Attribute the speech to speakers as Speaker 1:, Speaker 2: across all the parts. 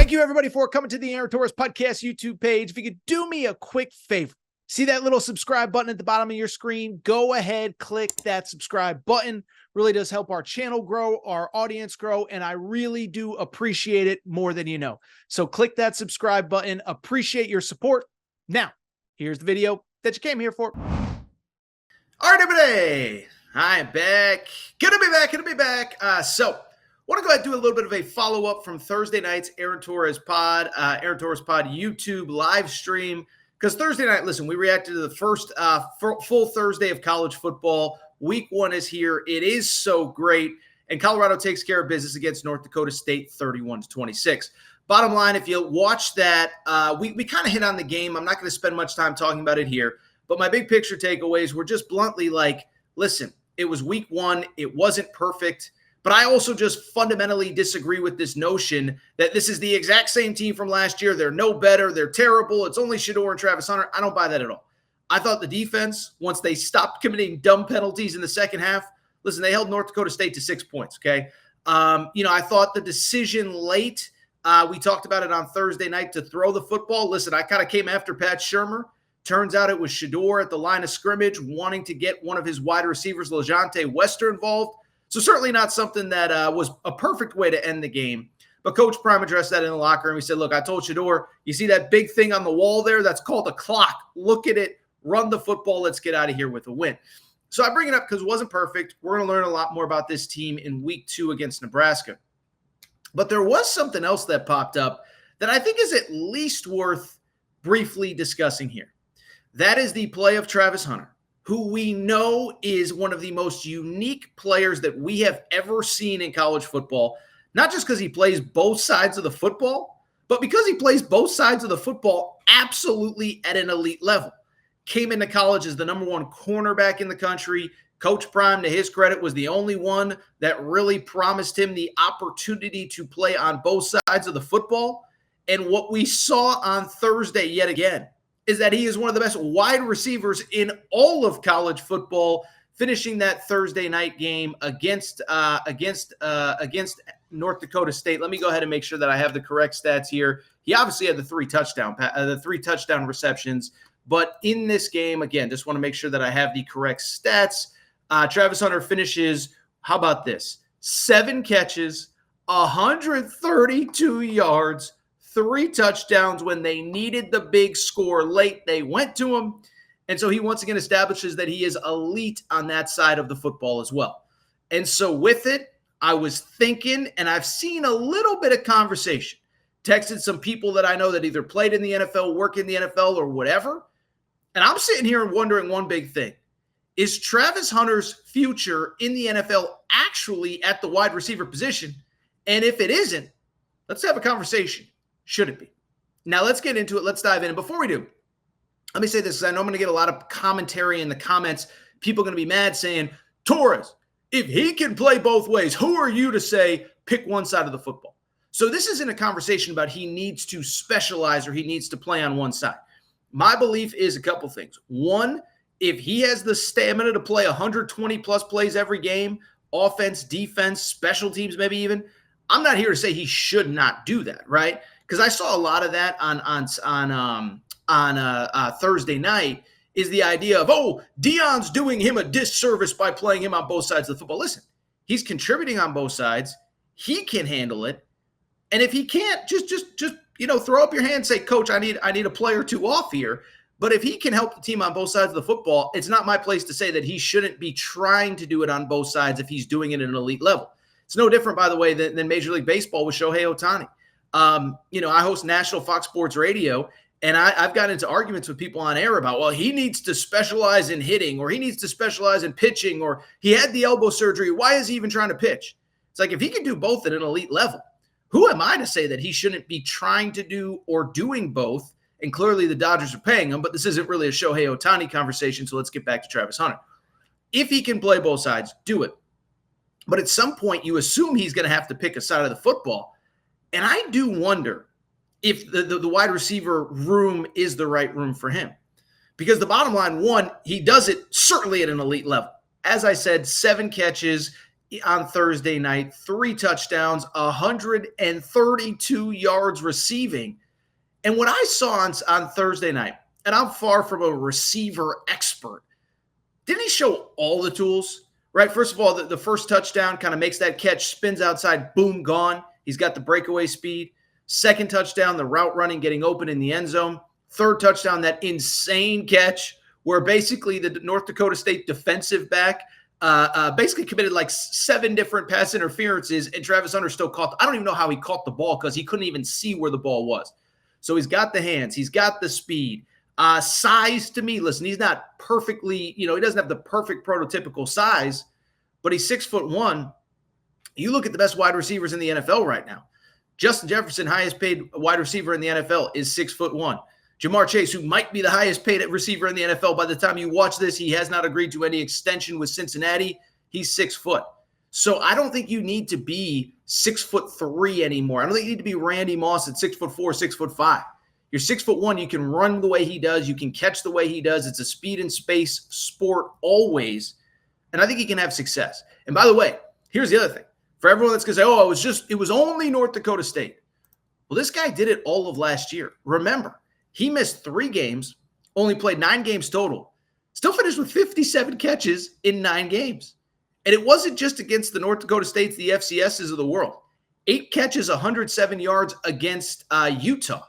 Speaker 1: Thank you, everybody, for coming to the Aaron Torres Podcast YouTube page. If you could do me a quick favor, see that little subscribe button at the bottom of your screen? Go ahead, click that subscribe button. Really does help our channel grow, our audience grow, and I really do appreciate it more than you know. So click that subscribe button. Appreciate your support. Now, here's the video that you came here for.
Speaker 2: All right, everybody. I'm back. Good to be back. Want to go ahead and do a little bit of a follow-up from Thursday night's Aaron Torres Pod YouTube live stream. Because Thursday night, listen, we reacted to the first full Thursday of college football. Week 1 is here. It is so great. And Colorado takes care of business against North Dakota State 31-26. Bottom line, if you watch that, we kind of hit on the game. I'm not going to spend much time talking about it here. But my big picture takeaways were just bluntly like, listen, it was week 1. It wasn't perfect. But I also just fundamentally disagree with this notion that this is the exact same team from last year. They're no better. They're terrible. It's only Shedeur and Travis Hunter. I don't buy that at all. I thought the defense, once they stopped committing dumb penalties in the second half, listen, they held North Dakota State to 6 points, okay? I thought the decision late, we talked about it on Thursday night to throw the football. Listen, I kind of came after Pat Shurmur. Turns out it was Shedeur at the line of scrimmage wanting to get one of his wide receivers, LeJounte Wester, involved. So certainly not something that was a perfect way to end the game. But Coach Prime addressed that in the locker room. He said, look, I told Shedeur, you see that big thing on the wall there? That's called a clock. Look at it. Run the football. Let's get out of here with a win. So I bring it up because it wasn't perfect. We're going to learn a lot more about this team in week 2 against Nebraska. But there was something else that popped up that I think is at least worth briefly discussing here. That is the play of Travis Hunter, who we know is one of the most unique players that we have ever seen in college football, not just because he plays both sides of the football, but because he plays both sides of the football absolutely at an elite level. Came into college as the number 1 cornerback in the country. Coach Prime, to his credit, was the only one that really promised him the opportunity to play on both sides of the football. And what we saw on Thursday yet again is that he is one of the best wide receivers in all of college football, finishing that Thursday night game against North Dakota State. Let me go ahead and make sure that I have the correct stats here. He obviously had the three touchdown receptions, but in this game, again, just want to make sure that I have the correct stats. Travis Hunter finishes, how about this? 7 catches, 132 yards, 3 touchdowns. When they needed the big score late, they went to him. And so he once again establishes that he is elite on that side of the football as well. And so with it, I was thinking, and I've seen a little bit of conversation, texted some people that I know that either played in the NFL, work in the NFL, or whatever. And I'm sitting here and wondering one big thing. Is Travis Hunter's future in the NFL actually at the wide receiver position? And if it isn't, let's have a conversation. Should it be? Now let's get into it. Let's dive in. And before we do, let me say this, because I know I'm going to get a lot of commentary in the comments. People are going to be mad saying, Torres, if he can play both ways, who are you to say pick one side of the football? So this isn't a conversation about he needs to specialize or he needs to play on one side. My belief is a couple things. One, if he has the stamina to play 120-plus plays every game, offense, defense, special teams maybe even, I'm not here to say he should not do that, right? Because I saw a lot of that on Thursday night, is the idea of, oh, Deion's doing him a disservice by playing him on both sides of the football. Listen, he's contributing on both sides. He can handle it. And if he can't, just throw up your hand and say, Coach, I need a play or two off here. But if he can help the team on both sides of the football, it's not my place to say that he shouldn't be trying to do it on both sides if he's doing it at an elite level. It's no different, by the way, than Major League Baseball with Shohei Ohtani. I host National Fox Sports Radio, and I've gotten into arguments with people on air about, well, he needs to specialize in hitting, or he needs to specialize in pitching, or he had the elbow surgery. Why is he even trying to pitch? It's like, if he can do both at an elite level, who am I to say that he shouldn't be trying to do or doing both? And clearly the Dodgers are paying him, but this isn't really a Shohei Ohtani conversation, so let's get back to Travis Hunter. If he can play both sides, do it. But at some point, you assume he's going to have to pick a side of the football. And I do wonder if the wide receiver room is the right room for him. Because the bottom line, one, he does it certainly at an elite level. As I said, 7 catches, on Thursday night, 3 touchdowns, 132 yards receiving. And what I saw on Thursday night, and I'm far from a receiver expert, didn't he show all the tools? Right? First of all, the first touchdown kind of makes that catch, spins outside, boom, gone. He's got the breakaway speed. Second touchdown, the route running, getting open in the end zone. Third touchdown, that insane catch where basically the North Dakota State defensive back basically committed like 7 different pass interferences, and Travis Hunter still caught. I don't even know how he caught the ball because he couldn't even see where the ball was. So he's got the hands. He's got the speed. Size to me, listen, he's not perfectly, he doesn't have the perfect prototypical size, but he's 6'1". You look at the best wide receivers in the NFL right now. Justin Jefferson, highest paid wide receiver in the NFL, is 6'1". Ja'Marr Chase, who might be the highest paid receiver in the NFL by the time you watch this, he has not agreed to any extension with Cincinnati. He's 6 foot. So I don't think you need to be 6'3" anymore. I don't think you need to be Randy Moss at 6'4", 6'5". You're 6'1". You can run the way he does. You can catch the way he does. It's a speed and space sport always. And I think he can have success. And by the way, here's the other thing. For everyone that's going to say, it was only North Dakota State. Well, this guy did it all of last year. Remember, he missed 3 games, only played 9 games total, still finished with 57 catches in 9 games. And it wasn't just against the North Dakota States, the FCSs of the world. 8 catches, 107 yards against Utah.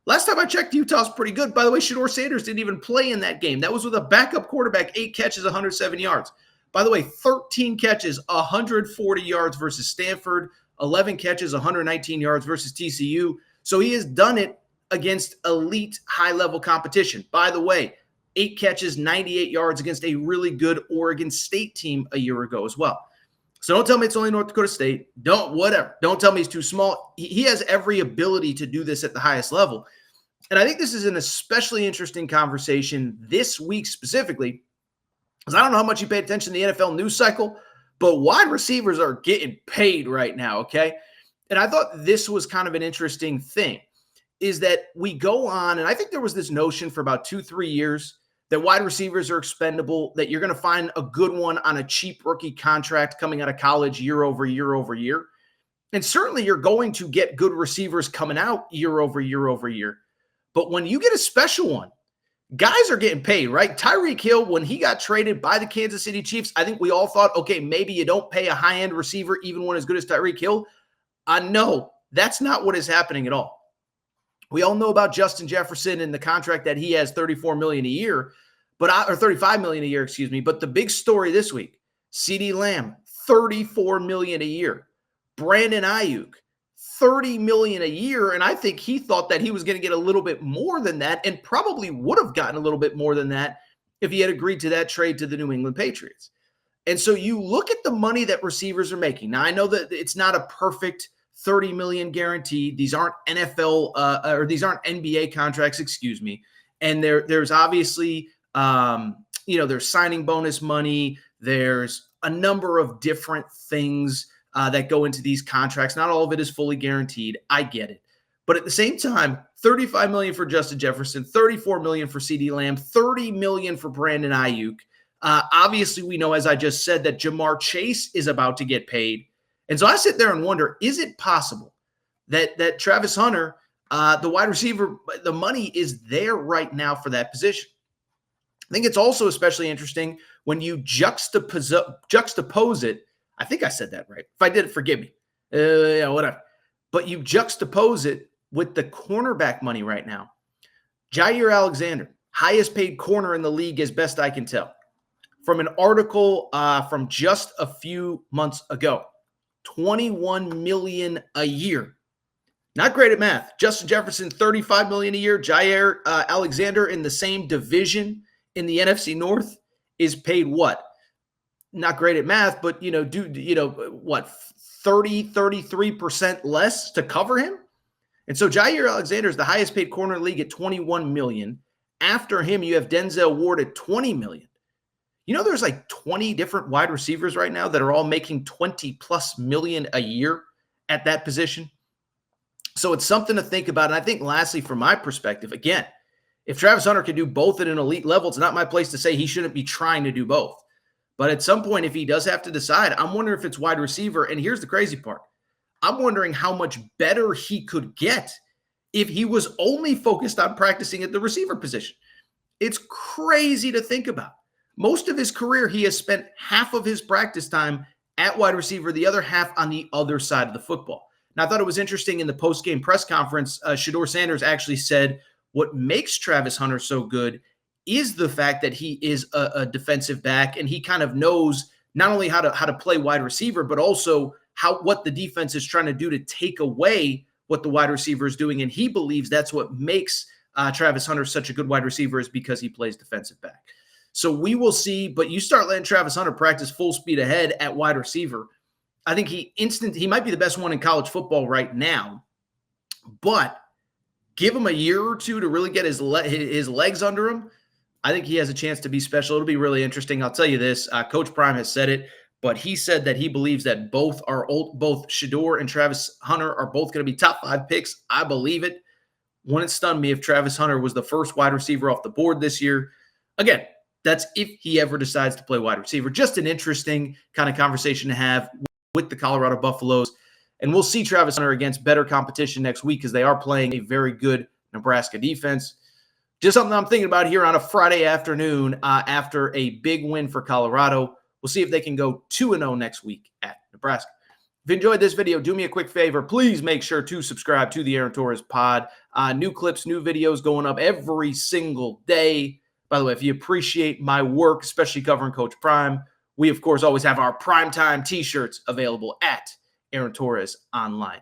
Speaker 2: Last time I checked, Utah's pretty good. By the way, Shedeur Sanders didn't even play in that game. That was with a backup quarterback, 8 catches, 107 yards. By the way, 13 catches, 140 yards versus Stanford, 11 catches, 119 yards versus TCU. So he has done it against elite high-level competition. By the way, 8 catches, 98 yards against a really good Oregon State team a year ago as well. So don't tell me it's only North Dakota State. Don't tell me he's too small. He has every ability to do this at the highest level. And I think this is an especially interesting conversation this week specifically, because I don't know how much you pay attention to the NFL news cycle, but wide receivers are getting paid right now, okay? And I thought this was kind of an interesting thing, is that we go on, and I think there was this notion for about 2-3 years that wide receivers are expendable, that you're going to find a good one on a cheap rookie contract coming out of college year over year over year. And certainly you're going to get good receivers coming out year over year over year. But when you get a special one, guys are getting paid, right? Tyreek Hill, when he got traded by the Kansas City Chiefs, I think we all thought, okay, maybe you don't pay a high-end receiver, even one as good as Tyreek Hill. No, that's not what is happening at all. We all know about Justin Jefferson and the contract that he has, $34 million a year, or $35 million a year, excuse me. But the big story this week, CeeDee Lamb, $34 million a year. Brandon Ayuk, $30 million a year. And I think he thought that he was going to get a little bit more than that, and probably would have gotten a little bit more than that if he had agreed to that trade to the New England Patriots. And so you look at the money that receivers are making. Now, I know that it's not a perfect $30 million guaranteed. These aren't NFL or these aren't NBA contracts, excuse me. And there's obviously, there's signing bonus money. There's a number of different things that go into these contracts. Not all of it is fully guaranteed. I get it. But at the same time, $35 million for Justin Jefferson, $34 million for CeeDee Lamb, $30 million for Brandon Ayuk. Obviously, we know, as I just said, that Ja'Marr Chase is about to get paid. And so I sit there and wonder, is it possible that Travis Hunter, the wide receiver, the money is there right now for that position? I think it's also especially interesting when you juxtapose it. I think I said that right. If I did it, forgive me. Whatever. But you juxtapose it with the cornerback money right now. Jaire Alexander, highest paid corner in the league as best I can tell. From an article from just a few months ago. $21 million a year. Not great at math. Justin Jefferson, $35 million a year. Jaire Alexander in the same division in the NFC North is paid what? Not great at math, but 33% less to cover him? And so Jaire Alexander is the highest paid corner in the league at $21 million. After him, you have Denzel Ward at $20 million. There's like 20 different wide receivers right now that are all making $20+ million a year at that position. So it's something to think about. And I think lastly, from my perspective, again, if Travis Hunter can do both at an elite level, it's not my place to say he shouldn't be trying to do both. But at some point, if he does have to decide, I'm wondering if it's wide receiver. And here's the crazy part. I'm wondering how much better he could get if he was only focused on practicing at the receiver position. It's crazy to think about. Most of his career, he has spent half of his practice time at wide receiver, the other half on the other side of the football. Now, I thought it was interesting in the post-game press conference, Shedeur Sanders actually said what makes Travis Hunter so good is the fact that he is a defensive back, and he kind of knows not only how to play wide receiver, but also what the defense is trying to do to take away what the wide receiver is doing. And he believes that's what makes Travis Hunter such a good wide receiver, is because he plays defensive back. So we will see, but you start letting Travis Hunter practice full speed ahead at wide receiver. I think he might be the best one in college football right now, but give him a year or two to really get his legs under him. I think he has a chance to be special. It'll be really interesting. I'll tell you this, Coach Prime has said it, but he said that he believes that both Shedeur and Travis Hunter are both going to be top 5 picks. I believe it. Wouldn't stun me if Travis Hunter was the first wide receiver off the board this year. Again, that's if he ever decides to play wide receiver. Just an interesting kind of conversation to have with the Colorado Buffaloes. And we'll see Travis Hunter against better competition next week, because they are playing a very good Nebraska defense. Just something I'm thinking about here on a Friday afternoon after a big win for Colorado. We'll see if they can go 2-0 next week at Nebraska. If you enjoyed this video, do me a quick favor. Please make sure to subscribe to the Aaron Torres Pod. New clips, new videos going up every single day. By the way, if you appreciate my work, especially covering Coach Prime, we, of course, always have our primetime T-shirts available at Aaron Torres Online.